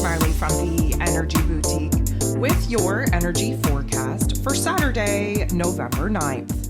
Marley from the Energy Boutique with your energy forecast for Saturday, November 9th.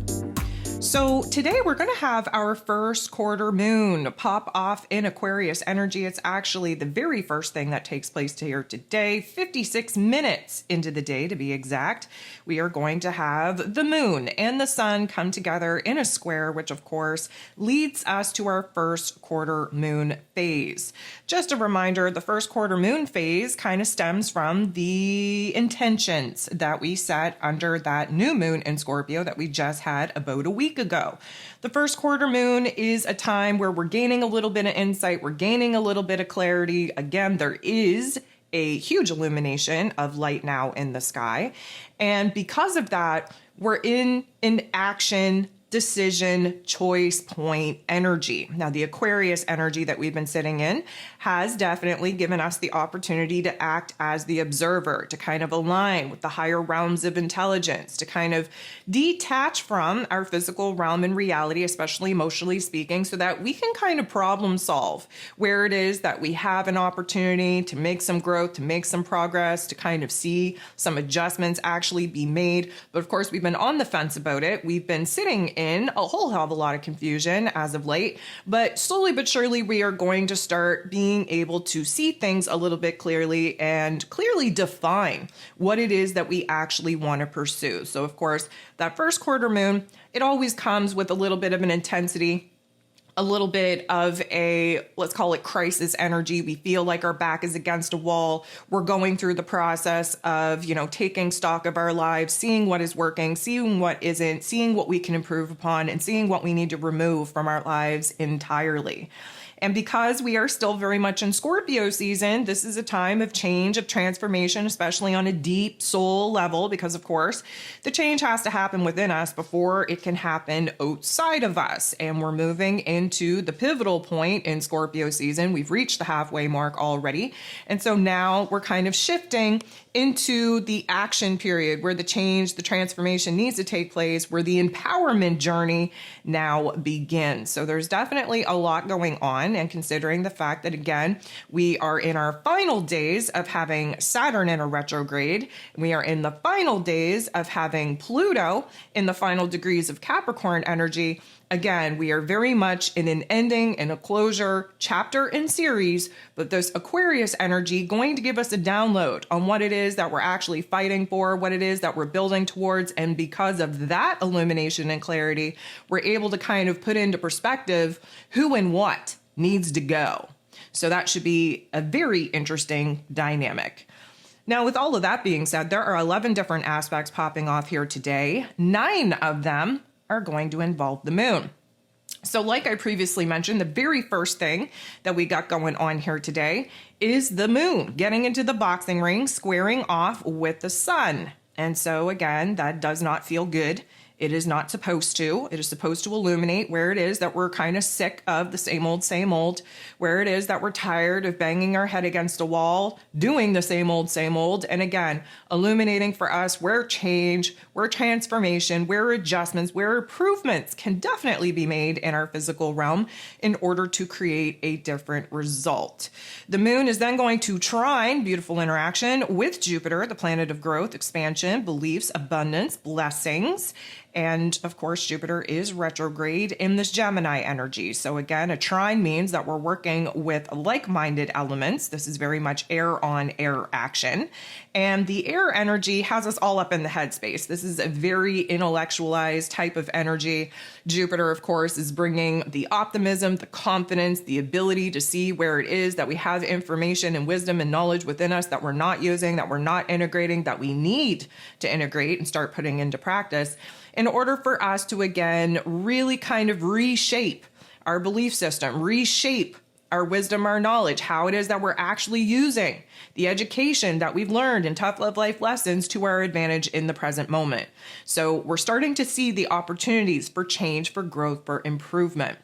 So today we're going to have our first quarter moon pop off in Aquarius energy. It's actually the very first thing that takes place here today, 56 minutes into the day to be exact. We are going to have the moon and the sun come together in a square, which of course leads us to our first quarter moon phase. Just a reminder, the first quarter moon phase kind of stems from the intentions that we set under that new moon in Scorpio that we just had about a week ago. The first quarter moon is a time where we're gaining a little bit of insight, we're gaining a little bit of clarity. Again, there is a huge illumination of light now in the sky. And because of that, we're in an action, decision, choice point energy. Now, the Aquarius energy that we've been sitting in has definitely given us the opportunity to act as the observer, to kind of align with the higher realms of intelligence, to kind of detach from our physical realm and reality, especially emotionally speaking, so that we can kind of problem solve where it is that we have an opportunity to make some growth, to make some progress, to kind of see some adjustments actually be made. But of course, we've been on the fence about it. We've been sitting in a whole hell of a lot of confusion as of late, but slowly but surely we are going to start being able to see things a little bit clearly and clearly define what it is that we actually want to pursue. So of course, that first quarter moon, it always comes with a little bit of an intensity, a little bit of a, let's call it crisis energy. We feel like our back is against a wall. We're going through the process of, taking stock of our lives, seeing what is working, seeing what isn't, seeing what we can improve upon, and seeing what we need to remove from our lives entirely. And because we are still very much in Scorpio season, this is a time of change, of transformation, especially on a deep soul level, because of course, the change has to happen within us before it can happen outside of us. And we're moving into the pivotal point in Scorpio season. We've reached the halfway mark already. And so now we're kind of shifting into the action period where the change, the transformation needs to take place, where the empowerment journey now begins. So there's definitely a lot going on. And considering the fact that, again, we are in our final days of having Saturn in a retrograde, we are in the final days of having Pluto in the final degrees of Capricorn energy. Again, we are very much in an ending and a closure chapter and series, but this Aquarius energy going to give us a download on what it is that we're actually fighting for, what it is that we're building towards. And because of that illumination and clarity, we're able to kind of put into perspective who and what needs to go. So that should be a very interesting dynamic. Now, with all of that being said, there are 11 different aspects popping off here today. 9 of them are going to involve the moon. So like I previously mentioned, the very first thing that we got going on here today is the moon getting into the boxing ring, squaring off with the sun. And so again, that does not feel good. It is not supposed to. It is supposed to illuminate where it is that we're kind of sick of the same old, where it is that we're tired of banging our head against a wall, doing the same old. And again, illuminating for us where change, where transformation, where adjustments, where improvements can definitely be made in our physical realm in order to create a different result. The moon is then going to trine, beautiful interaction, with Jupiter, the planet of growth, expansion, beliefs, abundance, blessings. And of course, Jupiter is retrograde in this Gemini energy. So again, a trine means that we're working with like-minded elements. This is very much air on air action. And the air energy has us all up in the headspace. This is a very intellectualized type of energy. Jupiter, of course, is bringing the optimism, the confidence, the ability to see where it is that we have information and wisdom and knowledge within us that we're not using, that we're not integrating, that we need to integrate and start putting into practice in order for us to, again, really kind of reshape our belief system, reshape our wisdom, our knowledge, how it is that we're actually using the education that we've learned in tough love life lessons to our advantage in the present moment. So we're starting to see the opportunities for change, for growth, for improvement.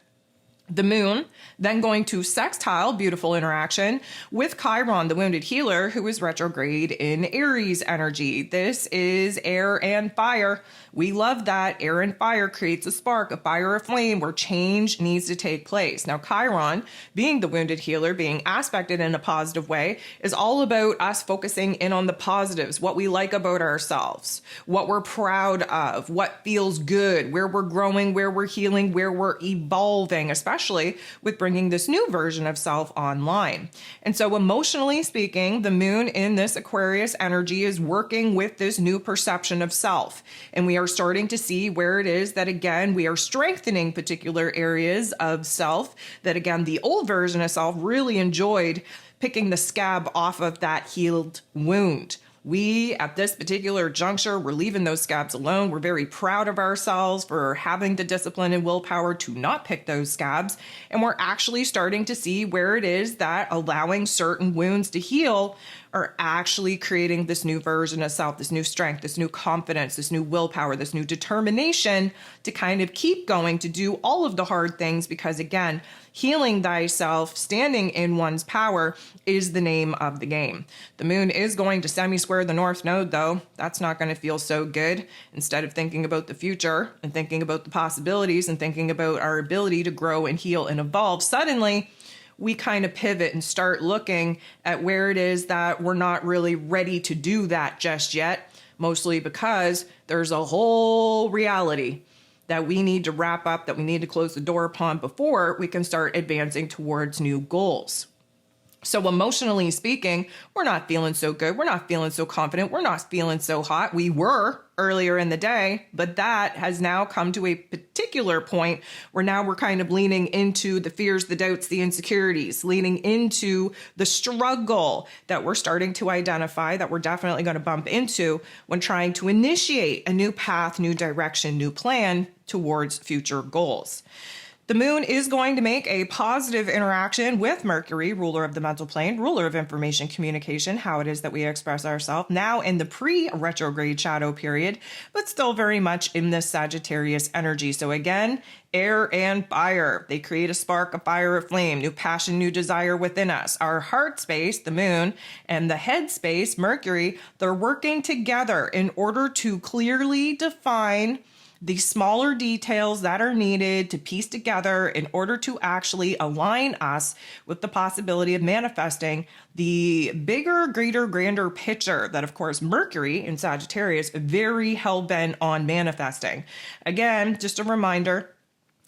The moon then going to sextile, beautiful interaction, with Chiron, the wounded healer, who is retrograde in Aries energy. This is air and fire. We love that. Air and fire creates a spark, a fire, a flame where change needs to take place. Now, Chiron, being the wounded healer, being aspected in a positive way, is all about us focusing in on the positives, what we like about ourselves, what we're proud of, what feels good, where we're growing, where we're healing, where we're evolving, especially with bringing this new version of self online. And so emotionally speaking, the moon in this Aquarius energy is working with this new perception of self. And we are starting to see where it is that, again, we are strengthening particular areas of self that, again, the old version of self really enjoyed picking the scab off of that healed wound. We, at this particular juncture, we're leaving those scabs alone. We're very proud of ourselves for having the discipline and willpower to not pick those scabs. And we're actually starting to see where it is that allowing certain wounds to heal are actually creating this new version of self, this new strength, this new confidence, this new willpower, this new determination to kind of keep going, to do all of the hard things, because again, healing thyself, standing in one's power is the name of the game. The moon is going to semi-square the North Node, though. That's not going to feel so good. Instead of thinking about the future and thinking about the possibilities and thinking about our ability to grow and heal and evolve, suddenly we kind of pivot and start looking at where it is that we're not really ready to do that just yet, mostly because there's a whole reality that we need to wrap up, that we need to close the door upon before we can start advancing towards new goals. So emotionally speaking, we're not feeling so good. We're not feeling so confident. We're not feeling so hot. We were earlier in the day, but that has now come to a particular point where now we're kind of leaning into the fears, the doubts, the insecurities, leaning into the struggle that we're starting to identify, that we're definitely going to bump into when trying to initiate a new path, new direction, new plan towards future goals. The moon is going to make a positive interaction with Mercury, ruler of the mental plane, ruler of information communication, how it is that we express ourselves, now in the pre-retrograde shadow period, but still very much in this Sagittarius energy. So again, air and fire. They create a spark, a fire, a flame, new passion, new desire within us. Our heart space, the moon, and the head space, Mercury, they're working together in order to clearly define the smaller details that are needed to piece together in order to actually align us with the possibility of manifesting the bigger, greater, grander picture that, of course, Mercury in Sagittarius very hell-bent on manifesting. Again, just a reminder,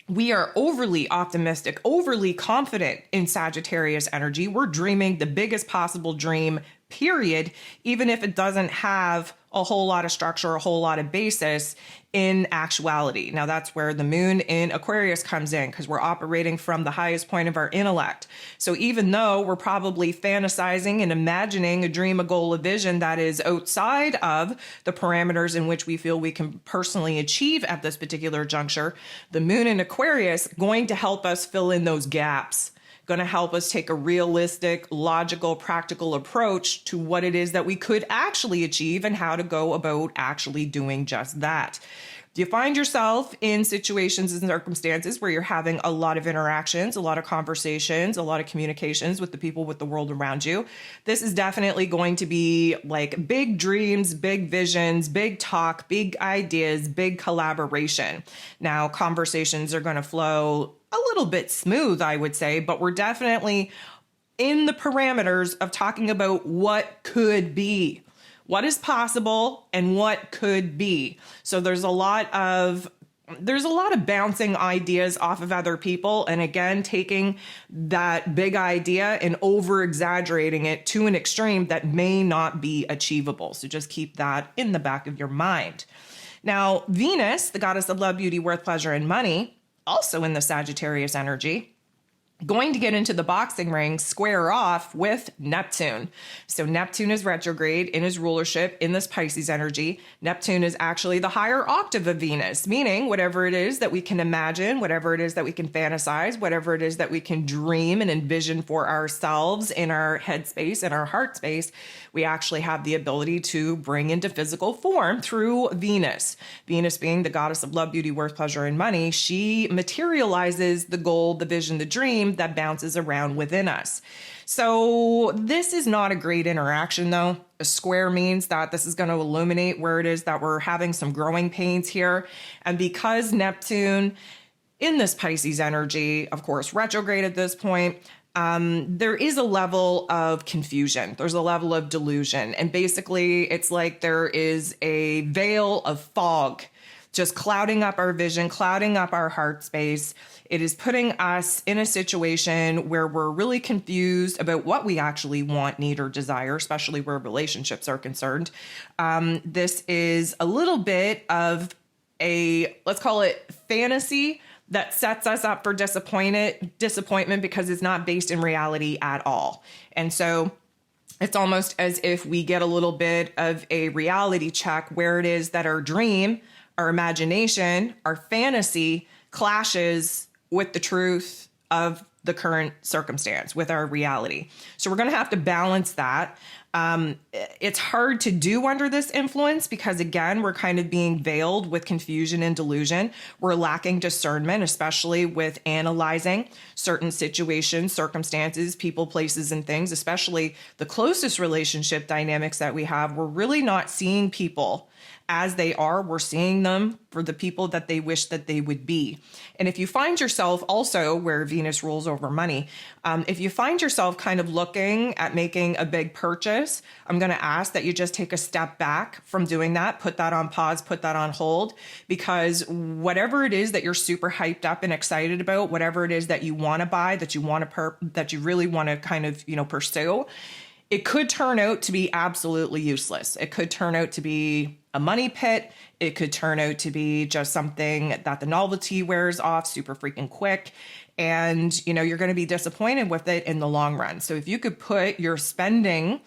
we are overly optimistic, overly confident in Sagittarius energy. We're dreaming the biggest possible dream, period, even if it doesn't have a whole lot of structure, a whole lot of basis in actuality. Now, that's where the moon in Aquarius comes in, because we're operating from the highest point of our intellect. So even though we're probably fantasizing and imagining a dream, a goal, a vision that is outside of the parameters in which we feel we can personally achieve at this particular juncture, the moon in Aquarius going to help us fill in those gaps, going to help us take a realistic, logical, practical approach to what it is that we could actually achieve and how to go about actually doing just that. Do you find yourself in situations and circumstances where you're having a lot of interactions, a lot of conversations, a lot of communications with the people, with the world around you? This is definitely going to be like big dreams, big visions, big talk, big ideas, big collaboration. Now, conversations are going to flow a little bit smooth, I would say, but we're definitely in the parameters of talking about what could be, what is possible, and what could be. So there's a lot of bouncing ideas off of other people, and again, taking that big idea and over exaggerating it to an extreme that may not be achievable. So just keep that in the back of your mind. Now, Venus, the goddess of love, beauty, worth, pleasure, and money, also in the Sagittarius energy, going to get into the boxing ring square off with Neptune. So Neptune is retrograde in his rulership in this Pisces energy. Neptune is actually the higher octave of Venus, meaning whatever it is that we can imagine, whatever it is that we can fantasize, whatever it is that we can dream and envision for ourselves in our head space, in our heart space, we actually have the ability to bring into physical form through Venus. Venus being the goddess of love, beauty, worth, pleasure, and money, she materializes the goal, the vision, the dream that bounces around within us. So this is not a great interaction though. A square means that this is going to illuminate where it is that we're having some growing pains here. And because Neptune in this Pisces energy, of course, retrograde at this point, there is a level of confusion. There's a level of delusion. And basically it's like there is a veil of fog just clouding up our vision, clouding up our heart space. It is putting us in a situation where we're really confused about what we actually want, need, or desire, especially where relationships are concerned. This is a little bit of a, let's call it fantasy that sets us up for disappointment because it's not based in reality at all. And so it's almost as if we get a little bit of a reality check where it is that our dream, our imagination, our fantasy clashes with the truth of the current circumstance, with our reality. So we're going to have to balance that. It's hard to do under this influence because, again, we're kind of being veiled with confusion and delusion. We're lacking discernment, especially with analyzing certain situations, circumstances, people, places, and things, especially the closest relationship dynamics that we have. We're really not seeing people as they are. We're seeing them for the people that they wish that they would be. And if you find yourself also where Venus rules over money, if you find yourself kind of looking at making a big purchase, I'm going to ask that you just take a step back from doing that, put that on pause, put that on hold, because whatever it is that you're super hyped up and excited about, whatever it is that you want to buy, that you want to that you really want to kind of, pursue, it could turn out to be absolutely useless. It could turn out to be a money pit. It could turn out to be just something that the novelty wears off super freaking quick. And, you're going to be disappointed with it in the long run. So if you could put your spending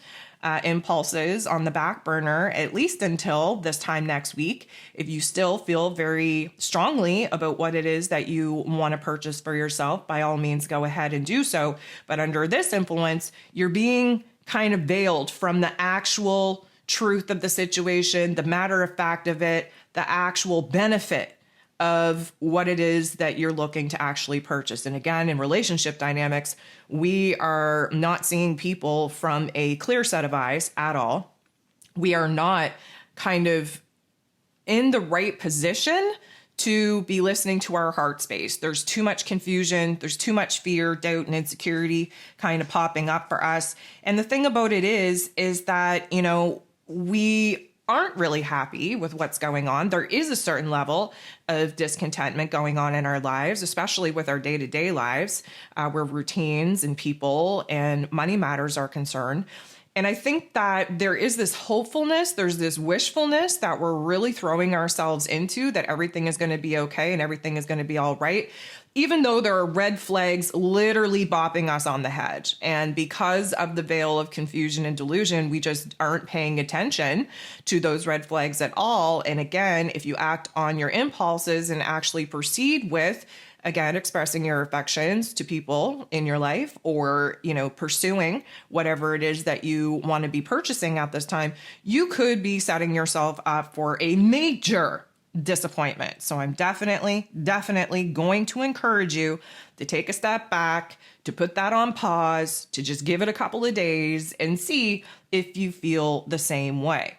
impulses on the back burner, at least until this time next week, if you still feel very strongly about what it is that you want to purchase for yourself, by all means, go ahead and do so. But under this influence, you're being kind of veiled from the actual truth of the situation, the matter of fact of it, the actual benefit of what it is that you're looking to actually purchase. And again, in relationship dynamics, we are not seeing people from a clear set of eyes at all. We are not kind of in the right position to be listening to our heart space. There's too much confusion. There's too much fear, doubt, and insecurity kind of popping up for us. And the thing about it is that, we aren't really happy with what's going on. There is a certain level of discontentment going on in our lives, especially with our day-to-day lives, where routines and people and money matters are concerned. And I think that there is this hopefulness, there's this wishfulness that we're really throwing ourselves into, that everything is going to be okay and everything is going to be all right, even though there are red flags literally bopping us on the head. And because of the veil of confusion and delusion, we just aren't paying attention to those red flags at all. And again, if you act on your impulses and actually proceed with, again, expressing your affections to people in your life, or, pursuing whatever it is that you want to be purchasing at this time, you could be setting yourself up for a major disappointment. So I'm definitely going to encourage you to take a step back, to put that on pause, to just give it a couple of days and see if you feel the same way.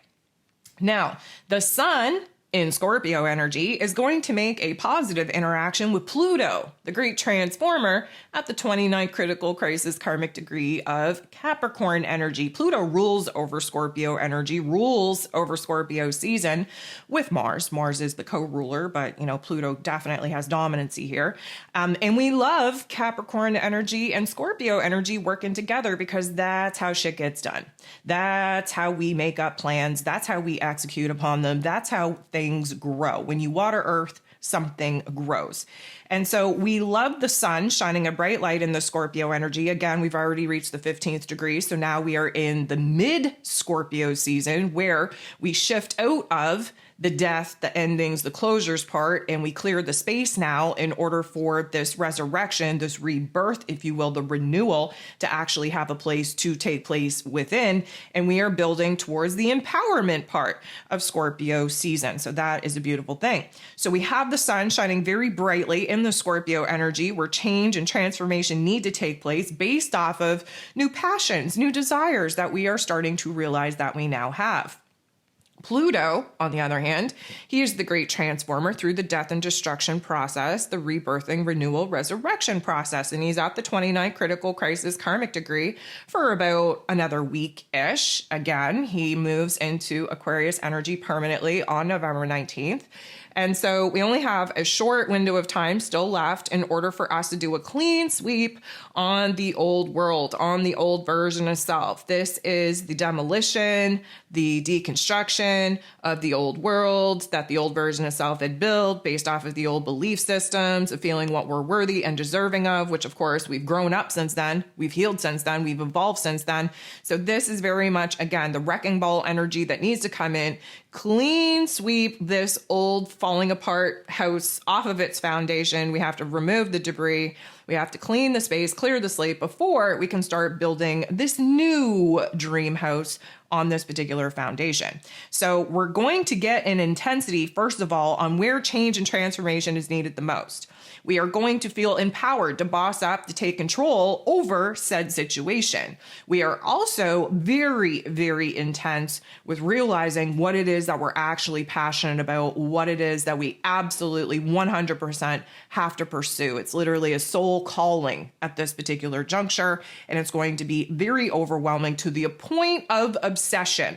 Now, the sun in Scorpio energy is going to make a positive interaction with Pluto, the great transformer, at the 29th critical crisis karmic degree of Capricorn energy. Pluto rules over Scorpio energy, rules over Scorpio season with Mars. Mars is the co-ruler, but Pluto definitely has dominancy here. And we love Capricorn energy and Scorpio energy working together because that's how shit gets done. That's how we make up plans. That's how we execute upon them. That's how things things grow. When you water earth, something grows. And so we love the sun shining a bright light in the Scorpio energy. Again, we've already reached the 15th degree. So now we are in the mid Scorpio season where we shift out of the death, the endings, the closures part, and we clear the space now in order for this resurrection, this rebirth, if you will, the renewal to actually have a place to take place within. And we are building towards the empowerment part of Scorpio season. So that is a beautiful thing. So we have the sun shining very brightly in the Scorpio energy where change and transformation need to take place based off of new passions, new desires that we are starting to realize that we now have. Pluto, on the other hand, he is the great transformer through the death and destruction process, the rebirthing, renewal, resurrection process. And he's at the 29th critical crisis karmic degree for about another week-ish. Again, he moves into Aquarius energy permanently on November 19th. And so we only have a short window of time still left in order for us to do a clean sweep on the old world, on the old version of self. This is the demolition, the deconstruction of the old world that the old version of self had built based off of the old belief systems of feeling what we're worthy and deserving of, which of course we've grown up since then, we've healed since then, we've evolved since then. So this is very much, again, the wrecking ball energy that needs to come in, clean sweep this old falling apart house off of its foundation. We have to remove the debris. We have to clean the space, clear the slate before we can start building this new dream house on this particular foundation. So we're going to get an intensity, first of all, on where change and transformation is needed the most. We are going to feel empowered to boss up, to take control over said situation. We are also very, very intense with realizing what it is that we're actually passionate about, what it is that we absolutely 100% have to pursue. It's literally a soul calling at this particular juncture, and it's going to be very overwhelming to the point of obsession.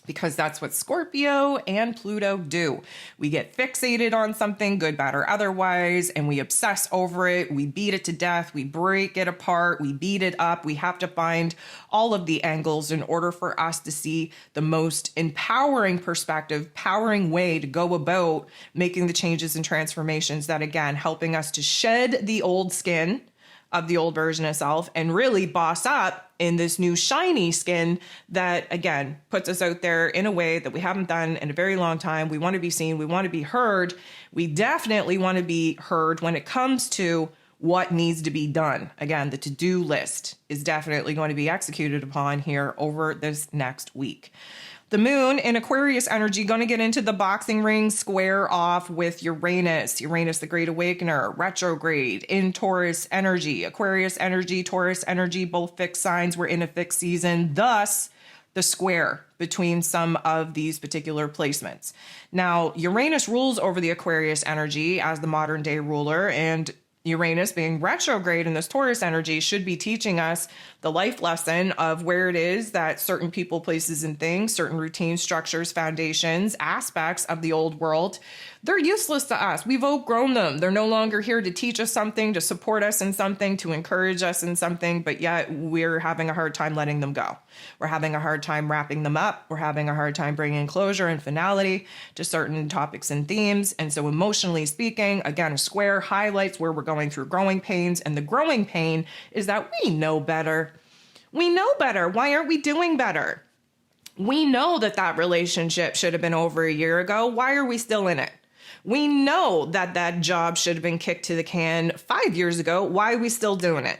Because that's what Scorpio and Pluto do. We get fixated on something, good, bad, or otherwise, and we obsess over it. We beat it to death. We break it apart. We beat it up. We have to find all of the angles in order for us to see the most empowering perspective, powering way to go about making the changes and transformations that, again, helping us to shed the old skin of the old version of self and really boss up in this new shiny skin that, again, puts us out there in a way that we haven't done in a very long time. We want to be seen. We want to be heard. We definitely want to be heard when it comes to what needs to be done. Again, the to-do list is definitely going to be executed upon here over this next week. The moon in Aquarius energy going to get into the boxing ring square off with Uranus. Uranus, the Great Awakener, retrograde in Taurus energy. Aquarius energy, Taurus energy, both fixed signs. We're in a fixed season. Thus, the square between some of these particular placements. Now, Uranus rules over the Aquarius energy as the modern day ruler, and Uranus being retrograde in this Taurus energy should be teaching us the life lesson of where it is that certain people, places, and things, certain routines, structures, foundations, aspects of the old world, they're useless to us. We've outgrown them. They're no longer here to teach us something, to support us in something, to encourage us in something, but yet we're having a hard time letting them go. We're having a hard time wrapping them up. We're having a hard time bringing closure and finality to certain topics and themes. And so emotionally speaking, again, a square highlights where we're going through growing pains. And the growing pain is that we know better. We know better. Why aren't we doing better? We know that that relationship should have been over a year ago. Why are we still in it? We know that that job should have been kicked to the can 5 years ago. Why are we still doing it?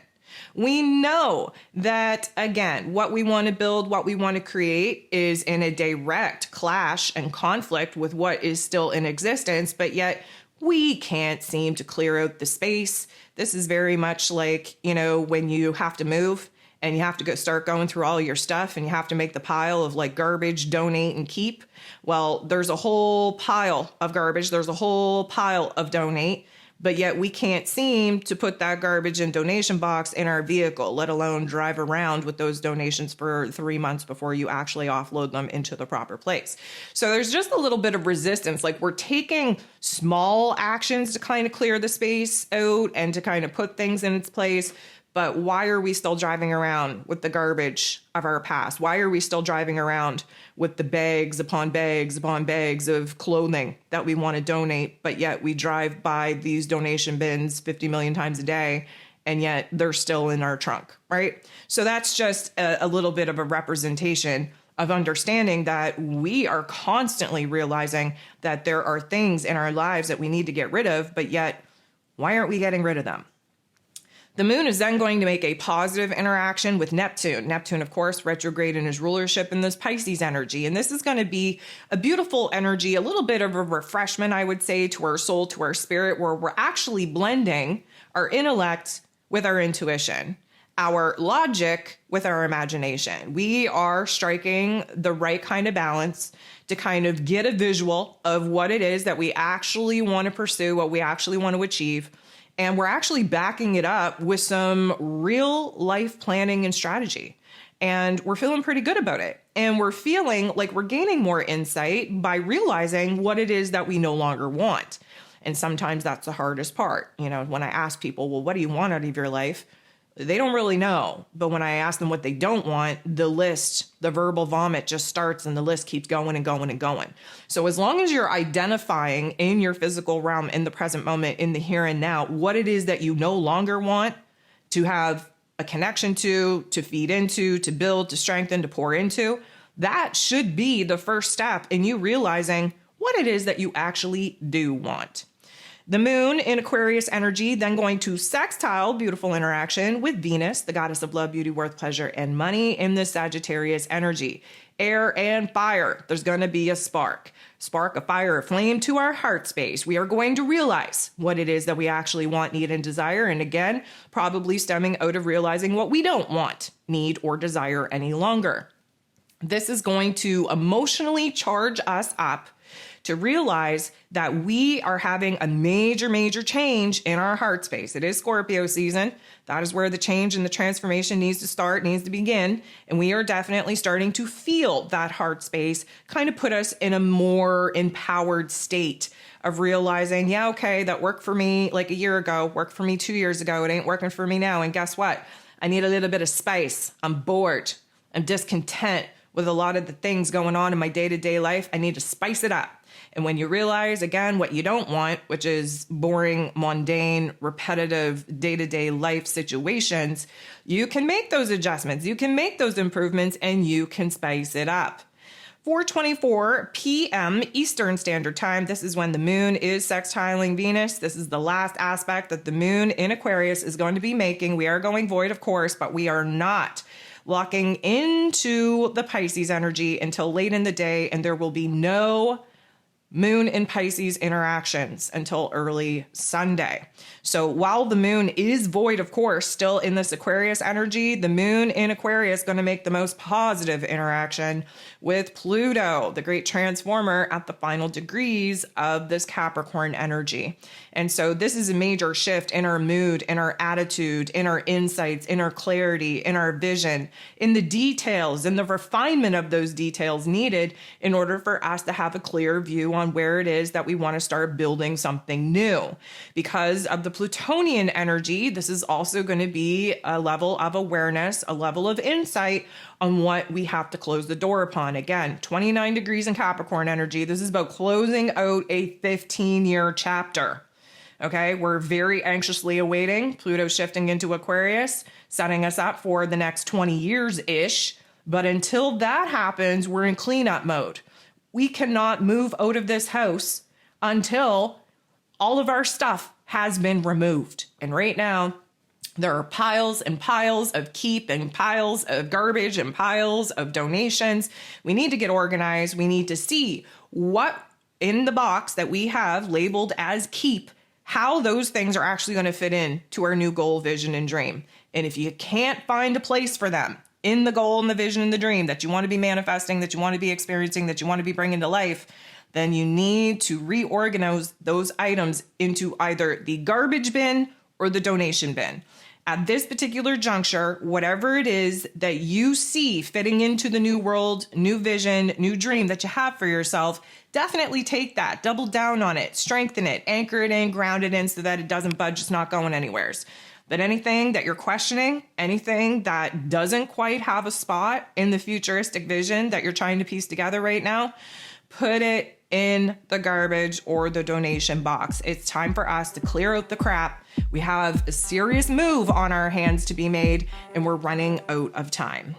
We know that, again, what we want to build, what we want to create is in a direct clash and conflict with what is still in existence, but yet we can't seem to clear out the space. This is very much like, when you have to move and you have to start going through all your stuff and you have to make the pile of like garbage, donate, and keep. Well, there's a whole pile of garbage. There's a whole pile of donate. But yet we can't seem to put that garbage and donation box in our vehicle, let alone drive around with those donations for 3 months before you actually offload them into the proper place. So there's just a little bit of resistance. Like we're taking small actions to kind of clear the space out and to kind of put things in its place. But why are we still driving around with the garbage of our past? Why are we still driving around with the bags upon bags upon bags of clothing that we want to donate, but yet we drive by these donation bins 50 million times a day, and yet they're still in our trunk, right? So that's just a little bit of a representation of understanding that we are constantly realizing that there are things in our lives that we need to get rid of, but yet why aren't we getting rid of them? The moon is then going to make a positive interaction with Neptune. Neptune, of course, retrograde in his rulership in this Pisces energy. And this is going to be a beautiful energy, a little bit of a refreshment, I would say, to our soul, to our spirit, where we're actually blending our intellect with our intuition, our logic with our imagination. We are striking the right kind of balance to kind of get a visual of what it is that we actually want to pursue, what we actually want to achieve. And we're actually backing it up with some real life planning and strategy. And we're feeling pretty good about it. And we're feeling like we're gaining more insight by realizing what it is that we no longer want. And sometimes that's the hardest part. You know, when I ask people, well, what do you want out of your life? They don't really know. But when I ask them what they don't want, the list, the verbal vomit just starts and the list keeps going and going and going. So as long as you're identifying in your physical realm, in the present moment, in the here and now, what it is that you no longer want to have a connection to feed into, to build, to strengthen, to pour into, that should be the first step in you realizing what it is that you actually do want. The moon in Aquarius energy, then going to sextile, beautiful interaction with Venus, the goddess of love, beauty, worth, pleasure, and money in the Sagittarius energy. Air and fire. There's going to be a spark, a fire, a flame to our heart space. We are going to realize what it is that we actually want, need, and desire. And again, probably stemming out of realizing what we don't want, need, or desire any longer. This is going to emotionally charge us up to realize that we are having a major, major change in our heart space. It is Scorpio season. That is where the change and the transformation needs to start, needs to begin. And we are definitely starting to feel that heart space kind of put us in a more empowered state of realizing, yeah, okay, that worked for me like a year ago, worked for me 2 years ago. It ain't working for me now. And guess what? I need a little bit of spice. I'm bored. I'm discontent with a lot of the things going on in my day-to-day life. I need to spice it up. And when you realize, again, what you don't want, which is boring, mundane, repetitive, day-to-day life situations, you can make those adjustments, you can make those improvements, and you can spice it up. 4:24 p.m. Eastern Standard Time, this is when the moon is sextiling Venus. This is the last aspect that the moon in Aquarius is going to be making. We are going void, of course, but we are not locking into the Pisces energy until late in the day, and there will be no moon in Pisces interactions until early Sunday. So while the moon is void, of course, still in this Aquarius energy, the moon in Aquarius is going to make the most positive interaction with Pluto, the great transformer at the final degrees of this Capricorn energy. And so this is a major shift in our mood, in our attitude, in our insights, in our clarity, in our vision, in the details, in the refinement of those details needed in order for us to have a clear view on where it is that we want to start building something new. Because of the Plutonian energy, this is also going to be a level of awareness, a level of insight on what we have to close the door upon. Again, 29 degrees in Capricorn energy. This is about closing out a 15-year chapter. Okay, we're very anxiously awaiting Pluto shifting into Aquarius, setting us up for the next 20 years-ish. But until that happens, we're in cleanup mode. We cannot move out of this house until all of our stuff has been removed. And right now, there are piles and piles of keep and piles of garbage and piles of donations. We need to get organized. We need to see what in the box that we have labeled as keep, how those things are actually going to fit in to our new goal, vision, and dream. And if you can't find a place for them in the goal and the vision and the dream that you want to be manifesting, that you want to be experiencing, that you want to be bringing to life, then you need to reorganize those items into either the garbage bin or the donation bin. At this particular juncture, whatever it is that you see fitting into the new world, new vision, new dream that you have for yourself, definitely take that, double down on it, strengthen it, anchor it in, ground it in so that it doesn't budge, it's not going anywhere. that anything that you're questioning, anything that doesn't quite have a spot in the futuristic vision that you're trying to piece together right now, put it in the garbage or the donation box. It's time for us to clear out the crap. We have a serious move on our hands to be made, and we're running out of time.